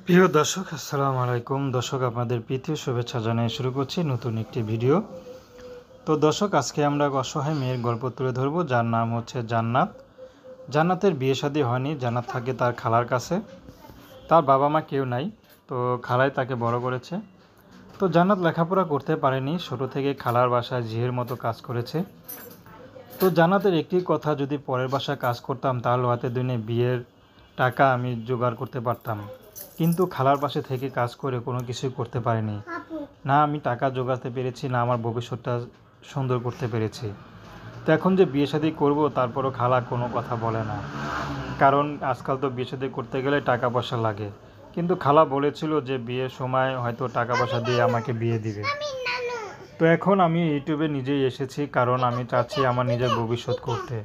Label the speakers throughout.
Speaker 1: প্রিয় দর্শক, আসসালামু আলাইকুম। দর্শক, আপনাদের প্রীতি শুভেচ্ছা জানিয়ে শুরু করছি নতুন একটি ভিডিও। তো দর্শক, আজকে আমরা এক অসহায় মেয়ের গল্প তুলে ধরবো, যার নাম হচ্ছে জান্নাত। জান্নাতের বিয়ে শাদী হয়নি। জান্নাত থাকে তার খালার কাছে। তার বাবা মা কেউ নাই, তো খালাই তাকে বড় করেছে। তো জান্নাত লেখাপড়া করতে পারেনি, ছোটো থেকে খালার বাসায় ঝিয়ের মতো কাজ করেছে। তো জান্নাতের একটি কথা, যদি পরের বাসায় কাজ করতাম তাহলে হাতে দিনে বিয়ের টাকা আমি জোগাড় করতে পারতাম, কিন্তু খালার পাশে থেকে কাজ করে কোনো কিছুই করতে পারিনি। না আমি টাকা জোগাতে পেরেছি, না আমার ভবিষ্যৎটা সুন্দর করতে পেরেছি। তো এখন যে বিয়ে শাদী করবো, তারপরও খালা কোনো কথা বলে না, কারণ আজকাল তো বিয়ে শাদী করতে গেলে টাকা পয়সা লাগে। কিন্তু খালা বলেছিল যে বিয়ের সময় হয়তো টাকা পয়সা দিয়ে আমাকে বিয়ে দিবে। তো এখন আমি ইউটিউবে নিজেই এসেছি, কারণ আমি চাচ্ছি আমার নিজের ভবিষ্যৎ করতে,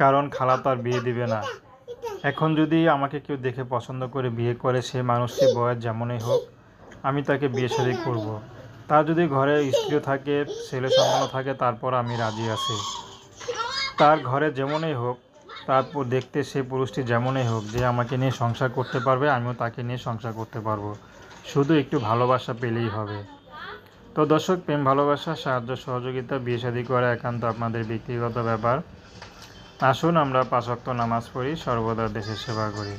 Speaker 1: কারণ খালা তো আর বিয়ে দিবে না। এখন যদি আমাকে কেউ দেখে পছন্দ করে বিয়ে করে, সে মানুষটি বয়স যেমনই হোক, আমি তাকে বিয়ে শাদী করব। তার যদি ঘরে স্ত্রী থাকে, ছেলে সন্তানও থাকে, তারপর আমি রাজি আছি। তার ঘরে যেমনই হোক, তারপর দেখতে সে পুরুষটি যেমনই হোক, যে আমাকে নিয়ে সংসার করতে পারবে, আমিও তাকে নিয়ে সংসার করতে পারবো। শুধু একটু ভালোবাসা পেলেই হবে। তো দর্শক, প্রেম ভালোবাসা, সাহায্য সহযোগিতা, বিয়ে শাদী করা একান্ত আপনাদের ব্যক্তিগত ব্যাপার। আসুন আমরা 5 ওয়াক্ত নামাজ পড়ি, সর্বদা দেশের সেবা করি।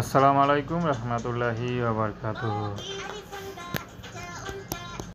Speaker 1: আসসালামু আলাইকুম রহমতুল্লাহি ওয়া বারাকাতুহু।